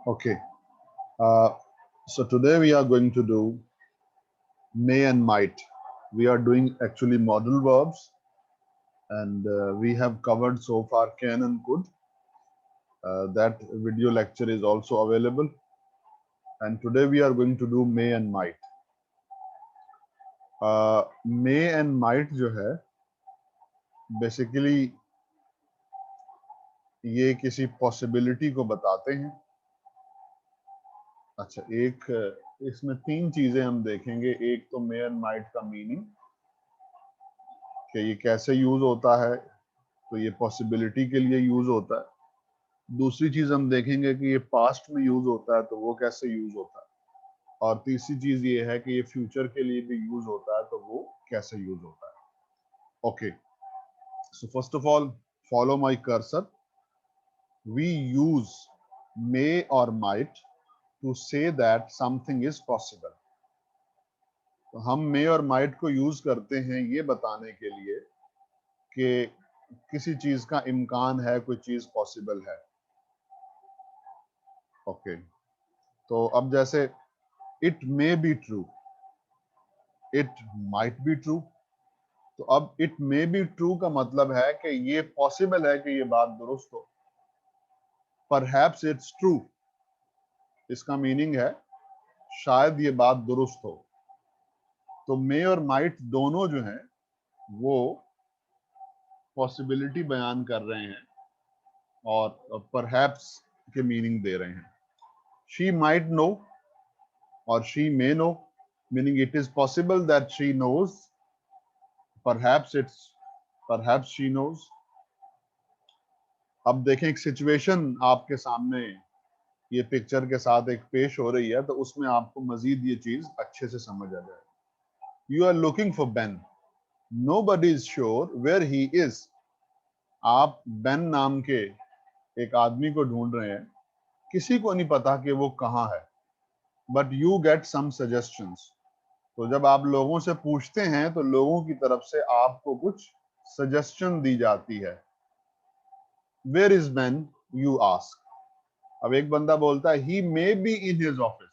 Okay. Uh, so today we are going to do may and might. We are doing actually modal verbs, and we have covered so far can and could. That video lecture is also available. And today we are going to do may and might. May and might जो है basically ये किसी possibility को बताते हैं. अच्छा, एक इसमें तीन चीजें हम देखेंगे. एक तो मे एंड माइट का मीनिंग कि ये कैसे यूज होता है, तो ये पॉसिबिलिटी के लिए यूज होता है. दूसरी चीज हम देखेंगे कि ये पास्ट में यूज होता है, तो वो कैसे यूज होता है. और तीसरी चीज ये है कि ये फ्यूचर के लिए भी यूज होता है, तो वो कैसे यूज होता है. Okay, so first of all follow my cursor. We use may और might to say that something is possible. तो हम मे और माइट को यूज करते हैं ये बताने के लिए कि किसी चीज का इम्कान है, कोई चीज पॉसिबल है. ओके, तो अब जैसे it may be true, it might be true. तो अब इट मे बी ट्रू का मतलब है कि ये पॉसिबल है कि ये बात दुरुस्त हो. परहैप्स इट्स ट्रू, इसका मीनिंग है शायद ये बात दुरुस्त हो. तो मे और माइट दोनों जो हैं वो पॉसिबिलिटी बयान कर रहे हैं और परहैप्स के मीनिंग दे रहे हैं. शी माइट नो और she may know, meaning it is possible that she knows. Perhaps she knows. अब देखें, एक सिचुएशन आपके सामने ये पिक्चर के साथ एक पेश हो रही है, तो उसमें आपको मजीद ये चीज अच्छे से समझ आ जाए. You are looking for Ben. Nobody is sure where he is. आप बेन नाम के एक आदमी को ढूंढ रहे हैं, किसी को नहीं पता कि वो कहाँ है. But you get some suggestions. तो जब आप लोगों से पूछते हैं तो लोगों की तरफ से आपको कुछ सजेशन दी जाती है. Where is Ben, you ask. अब एक बंदा बोलता है he may be in his office.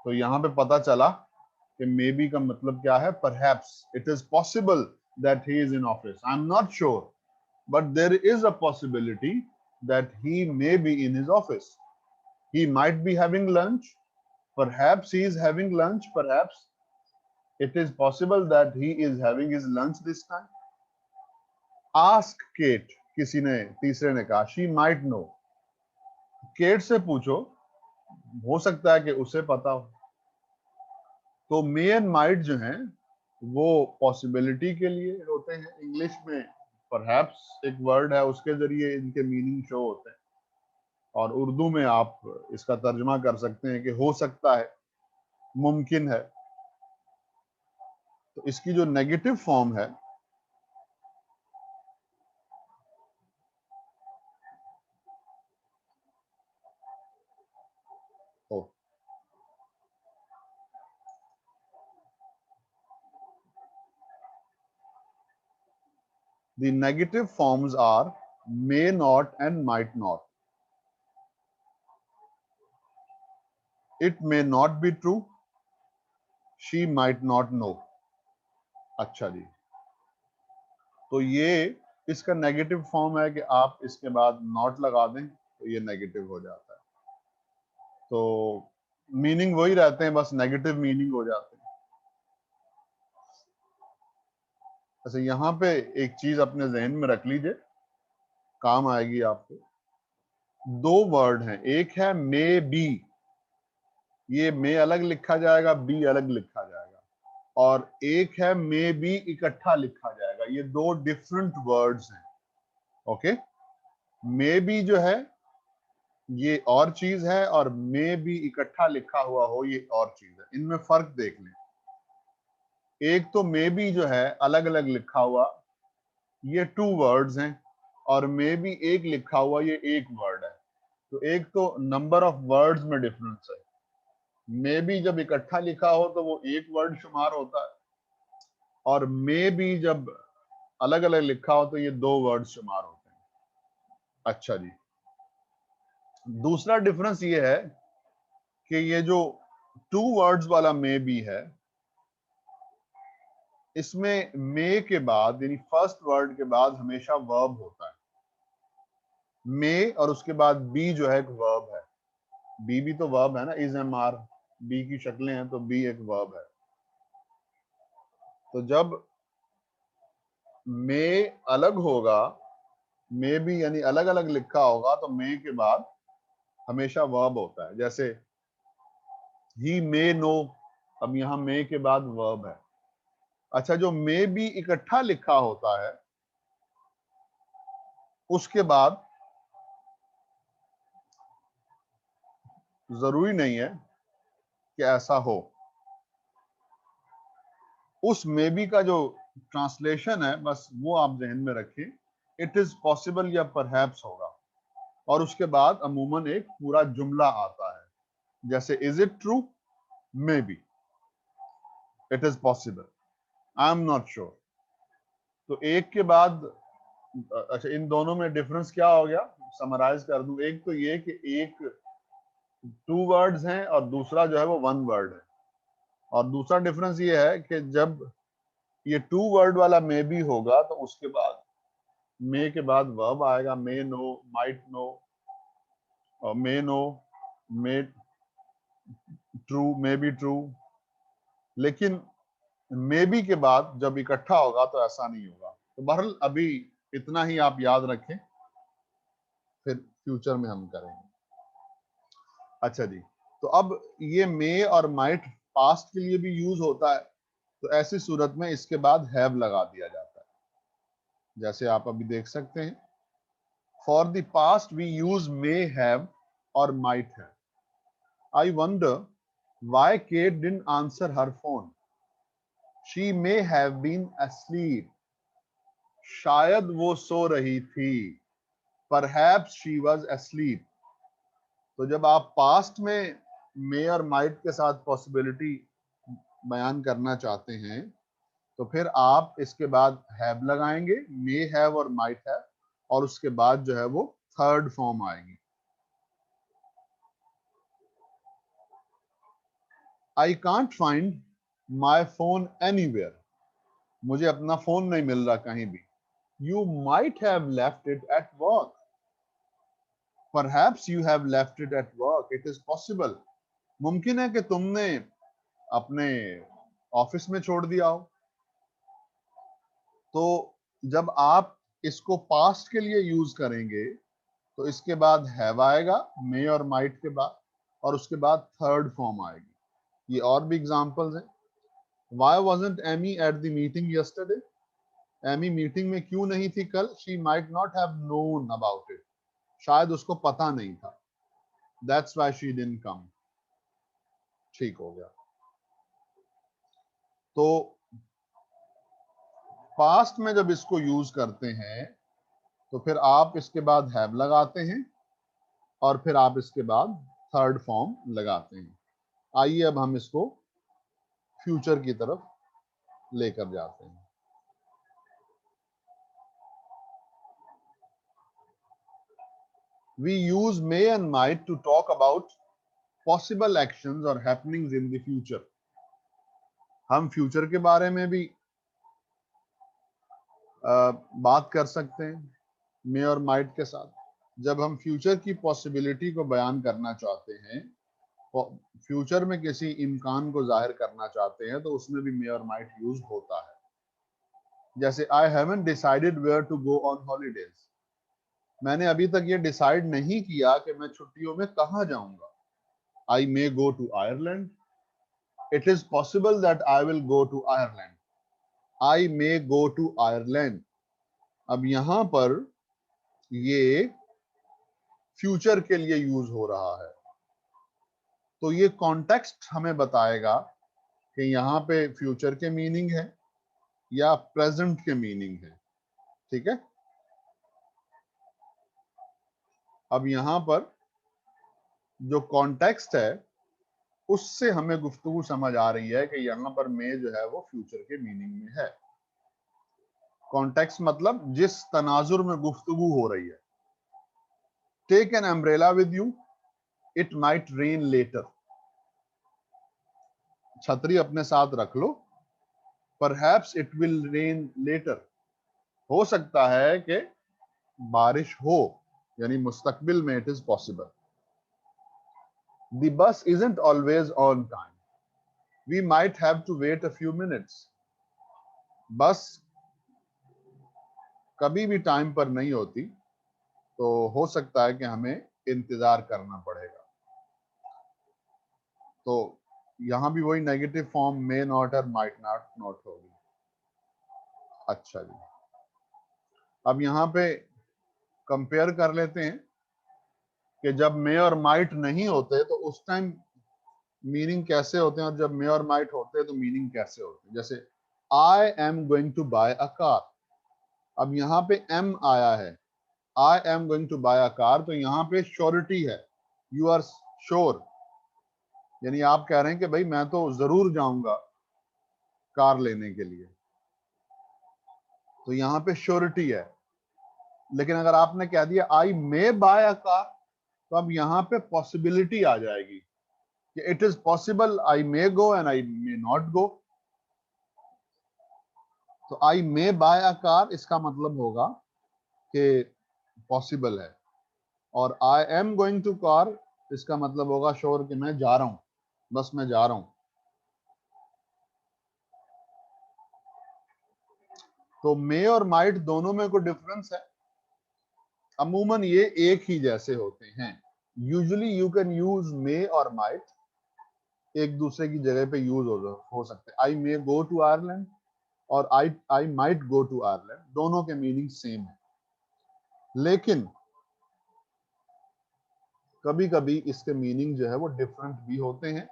तो यहां पे पता चला कि मे बी का मतलब क्या है. Perhaps it is possible that he is in office. I am not sure, but there is a possibility that he may be in his office. He might be having lunch. Perhaps he is having lunch. Perhaps it is possible that he is having his lunch this time. Ask Kate, किसी ने तीसरे ने कहा. She might know. Cat से पूछो, हो सकता है कि उसे पता हो. तो मे एंड माइट जो हैं वो पॉसिबिलिटी के लिए होते हैं. इंग्लिश में परहैप्स एक वर्ड है, उसके जरिए इनके मीनिंग शो होते हैं. और उर्दू में आप इसका तर्जमा कर सकते हैं कि हो सकता है, मुमकिन है. तो इसकी जो नेगेटिव फॉर्म है, ओ, the negative forms are may not and might not. It may not be true. She might not know. अच्छा जी, तो ये इसका नेगेटिव फॉर्म है कि आप इसके बाद नॉट लगा दें तो ये नेगेटिव हो जाता है. तो मीनिंग वही रहते हैं, बस नेगेटिव मीनिंग हो जाते हैं. अच्छा, यहाँ पे एक चीज अपने जहन में रख लीजिए, काम आएगी आपको. दो वर्ड हैं, एक है मे बी. ये मे अलग लिखा जाएगा, बी अलग लिखा जाएगा. और एक है मे बी इकट्ठा लिखा जाएगा. ये दो डिफरेंट वर्ड्स हैं. ओके, मे बी जो है ये और चीज है, और मे बी इकट्ठा लिखा हुआ हो ये और चीज है. इनमें फर्क देख लें. एक तो मे बी जो है अलग अलग लिखा हुआ, ये टू वर्ड्स हैं. और मे बी एक लिखा हुआ, ये एक वर्ड है. तो एक तो नंबर ऑफ वर्ड्स में डिफरेंस है. मे बी जब इकट्ठा लिखा हो तो वो एक वर्ड शुमार होता है, और मे बी जब अलग अलग लिखा हो तो ये दो वर्ड शुमार होते हैं. अच्छा जी, दूसरा डिफरेंस ये है कि ये जो 2 वर्ड्स वाला मे बी है, इसमें मे के बाद यानी फर्स्ट वर्ड के बाद हमेशा वर्ब होता है। मे और उसके बाद बी जो है एक वर्ब है। बी भी तो वर्ब है ना, इज एम आर, बी की शक्लें हैं तो बी एक वर्ब है। तो जब मे अलग होगा, मे भी यानी अलग अलग लिखा होगा, तो मे के बाद हमेशा वर्ब होता है। जैसे ही मे नो, अब यहां मे के बाद वर्ब है। अच्छा, जो मे भी इकट्ठा लिखा होता है उसके बाद जरूरी नहीं है कि ऐसा हो। उस मे बी का जो ट्रांसलेशन है बस वो आप जहन में रखें, इट इज पॉसिबल या परहैप्स होगा, और उसके बाद अमूमन एक पूरा जुमला आता है। जैसे is it true, may B, it is possible, I am not sure. तो एक के बाद अच्छा, इन दोनों में डिफरेंस क्या हो गया, समराइज कर दूं। एक तो ये कि एक 2 वर्ड्स हैं और दूसरा जो है वो 1 वर्ड है। और दूसरा डिफरेंस ये है कि जब ये 2 वर्ड वाला मे बी होगा तो उसके बाद मे के बाद वर्ब आएगा, मे नो, माइट नो, और may no, may true, may be true. लेकिन मे बी के बाद जब इकट्ठा होगा तो ऐसा नहीं होगा। तो बहरहाल अभी इतना ही आप याद रखें, फिर फ्यूचर में हम करेंगे। अच्छा जी, तो अब ये मे और माइट पास्ट के लिए भी यूज होता है, तो ऐसी सूरत में इसके बाद हैव लगा दिया जाता है। जैसे आप अभी देख सकते हैं, for the past we use may have और might have. I wonder why Kate didn't answer her phone, she may have been asleep, शायद वो सो रही थी, परहैप्स शी वाज asleep। तो जब आप पास्ट में मे और माइट के साथ पॉसिबिलिटी बयान करना चाहते हैं तो फिर आप इसके बाद हैव लगाएंगे, मे हैव और माइट हैव, और उसके बाद जो है वो थर्ड फॉर्म आएगी। I can't find my phone anywhere, मुझे अपना फोन नहीं मिल रहा कहीं भी। You might have left it at work, perhaps you have left it at work, it is possible, मुमकिन है कि तुमने अपने ऑफिस में छोड़ दिया हो। तो जब आप इसको पास्ट के लिए यूज करेंगे तो इसके बाद हैव आएगा मे और माइट के बाद, और उसके बाद थर्ड फॉर्म आएगी। ये और भी एग्जांपल्स हैं। Why wasn't Amy at the meeting yesterday, Amy meeting में क्यों नहीं थी कल। She might not have known about it, शायद उसको पता नहीं था, that's why she didn't come. ठीक हो गया। तो पास्ट में जब इसको यूज करते हैं तो फिर आप इसके बाद हैव लगाते हैं और फिर आप इसके बाद थर्ड फॉर्म लगाते हैं। आइए अब हम इसको फ्यूचर की तरफ लेकर जाते हैं। We use may and might to talk about possible actions or happenings in the future. हम फ्यूचर के बारे में भी बात कर सकते हैं मे और माइट के साथ। जब हम फ्यूचर की पॉसिबिलिटी को बयान करना चाहते हैं, फ्यूचर में किसी इम्कान को जाहिर करना चाहते हैं, तो उसमें भी मे और माइट यूज होता है। जैसे I haven't decided where to go on holidays, मैंने अभी तक ये डिसाइड नहीं किया कि मैं छुट्टियों में कहाँ जाऊंगा। I may go to Ireland, it is possible that I will go to Ireland, I may go to Ireland. अब यहां पर ये फ्यूचर के लिए यूज हो रहा है, तो ये कॉन्टेक्स्ट हमें बताएगा कि यहाँ पे फ्यूचर के मीनिंग है या प्रेजेंट के मीनिंग है। ठीक है, अब यहां पर जो कॉन्टेक्स्ट है उससे हमें गुफ्तगू समझ आ रही है कि यहां पर मे जो है वो फ्यूचर के मीनिंग में है। कॉन्टेक्स्ट मतलब जिस तनाजुर में गुफ्तगू हो रही है। Take an umbrella with you, it might rain later. छतरी अपने साथ रख लो, perhaps it will rain later. हो सकता है कि बारिश हो, यानी मुस्तकबिल में it is possible. The bus isn't always on time, we might have to wait a few minutes. Bus कभी भी टाइम पर नहीं होती, तो हो सकता है कि हमें इंतजार करना पड़ेगा। तो यहां भी वही नेगेटिव फॉर्म मे नॉट और माइट नॉट होगी। अच्छा जी, अब यहां पे कंपेयर कर लेते हैं कि जब मे और माइट नहीं होते तो उस टाइम मीनिंग कैसे होते हैं, और जब मे और माइट होते हैं तो मीनिंग कैसे होते हैं। जैसे I am going to buy a car, अब यहां पे एम आया है, I am going to buy a car, तो यहां पे श्योरिटी है, यू आर श्योर, यानी आप कह रहे हैं कि भाई मैं तो जरूर जाऊंगा कार लेने के लिए, तो यहां पे श्योरिटी है। लेकिन अगर आपने कह दिया आई मे बाय अ कार, तो अब यहां पे पॉसिबिलिटी आ जाएगी कि it is possible I may go and I may not go. तो आई मे बाय अ कार इसका मतलब होगा कि पॉसिबल है, और I am going to car इसका मतलब होगा श्योर कि मैं जा रहा हूं, बस मैं जा रहा हूं। तो मे और माइट दोनों में कोई डिफरेंस है? अमूमन ये एक ही जैसे होते हैं। Usually you can use may और माइट एक दूसरे की जगह पे यूज हो सकते हैं। आई मे गो टू आयरलैंड और I might go to Ireland, दोनों के मीनिंग सेम है। लेकिन कभी कभी इसके मीनिंग जो है वो डिफरेंट भी होते हैं,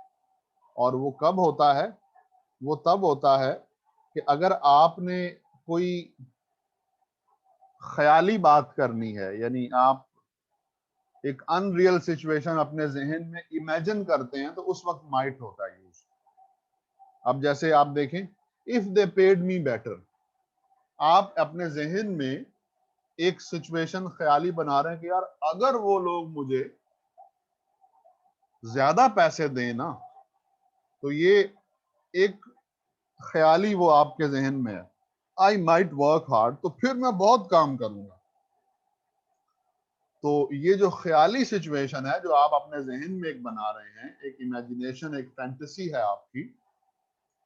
और वो कब होता है? वो तब होता है कि अगर आपने कोई ख्याली बात करनी है, यानी आप एक अनरियल सिचुएशन अपने जहन में इमेजिन करते हैं, तो उस वक्त माइट होता है यूज। अब जैसे आप देखें, if they paid me better, आप अपने जहन में एक सिचुएशन ख्याली बना रहे हैं कि यार अगर वो लोग मुझे ज्यादा पैसे दें ना, तो ये एक ख्याली वो आपके जहन में है, आई माइट वर्क हार्ड, तो फिर मैं बहुत काम करूंगा। तो ये जो ख्याली सिचुएशन है जो आप अपने जहन में एक बना रहे हैं, एक इमेजिनेशन, एक फैंटेसी है आपकी,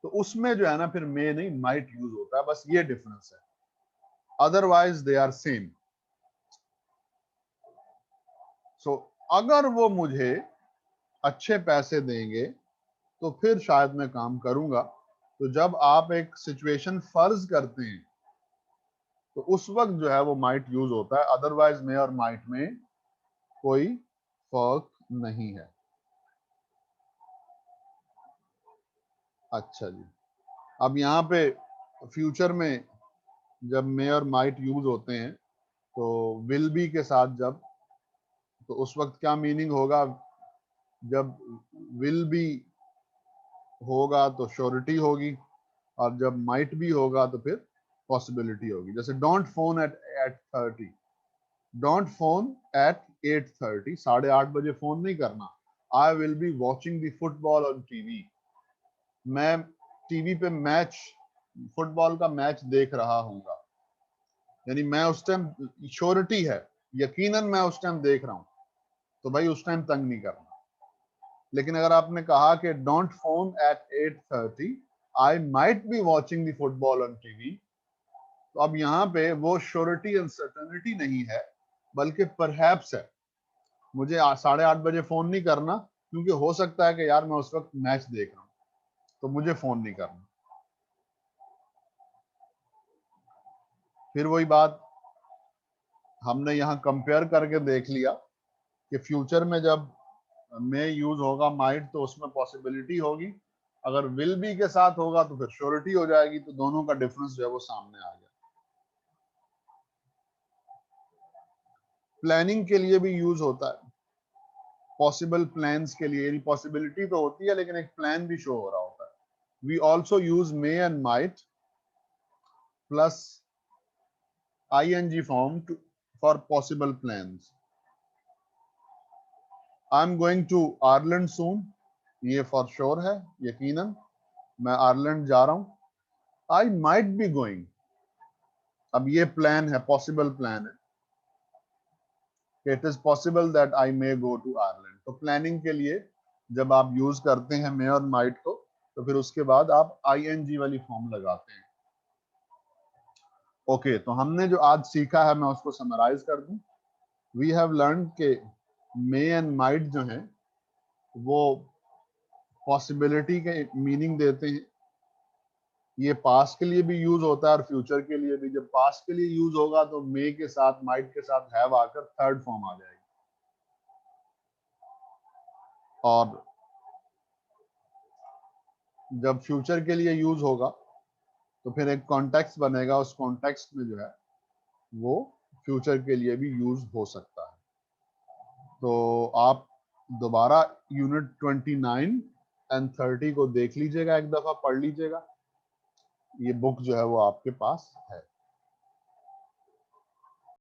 तो उसमें जो है ना फिर मे नहीं माइट यूज होता है, बस ये डिफरेंस है, अदरवाइज दे आर सेम। सो अगर वो मुझे अच्छे पैसे देंगे तो फिर शायद मैं काम करूंगा। तो जब आप एक सिचुएशन फर्ज करते हैं तो उस वक्त जो है वो माइट यूज होता है, अदरवाइज में और माइट में कोई फर्क नहीं है। अच्छा जी, अब यहाँ पे फ्यूचर में जब मे और माइट यूज होते हैं तो विल बी के साथ, जब, तो उस वक्त क्या मीनिंग होगा? जब विल बी होगा तो श्योरिटी होगी, और जब माइट भी होगा तो फिर पॉसिबिलिटी होगी। जैसे don't phone at 8:30, don't phone at 8:30, 8:30 बजे फोन नहीं करना। I will be watching the football on TV, मैं टीवी पे मैच, फुटबॉल का मैच देख रहा हूंगा, यानी मैं उस टाइम, श्योरिटी है, यकीनन मैं उस टाइम देख रहा हूं, तो भाई उस टाइम तंग नहीं करना। लेकिन अगर आपने कहा कि don't phone at 8:30, I might be watching the football on TV, तो अब यहाँ पे वो श्योरिटी अनसर्टेनिटी नहीं है, बल्कि परहैप्स है। मुझे 8:30 बजे फोन नहीं करना, क्योंकि हो सकता है कि यार मैं उस वक्त मैच देख रहा हूं, तो मुझे फोन नहीं करना। फिर वही बात हमने यहाँ कंपेयर करके देख लिया कि फ्यूचर में जब मे यूज होगा माइट, तो उसमें पॉसिबिलिटी होगी, अगर विल बी के साथ होगा तो फिर श्योरिटी हो जाएगी, तो दोनों का डिफरेंस जो है वो सामने आ गया। प्लानिंग के लिए भी यूज होता है, पॉसिबल प्लान्स के लिए, यानी पॉसिबिलिटी तो होती है लेकिन एक प्लान भी शो हो रहा होता है। We also use may and might plus ing form for possible plans. I am going to Ireland soon, ये फॉर श्योर है, यकीनन मैं आयरलैंड जा रहा हूं। आई माइट बी गोइंग, अब ये प्लान है, पॉसिबल प्लान है, it is possible that I may go to Ireland. तो प्लानिंग के लिए जब आप यूज करते हैं मे और माइट को, तो फिर उसके बाद आप आईएनजी वाली फॉर्म लगाते हैं। ओके, तो हमने जो आज सीखा है मैं उसको समराइज कर दूं। वी हैव लर्न के मे एंड माइट जो हैं वो पॉसिबिलिटी के मीनिंग देते हैं। ये पास्ट के लिए भी यूज होता है और फ्यूचर के लिए भी। जब पास्ट के लिए यूज होगा तो मे के साथ माइट के साथ हैव आकर थर्ड फॉर्म आ जाएगी, और जब फ्यूचर के लिए यूज होगा तो फिर एक कॉन्टेक्स्ट बनेगा, उस कॉन्टेक्स्ट में जो है वो फ्यूचर के लिए भी यूज हो सकता है। तो आप दोबारा यूनिट 29 एंड 30 को देख लीजिएगा, एक दफा पढ़ लीजिएगा। ये बुक जो है वो आपके पास है।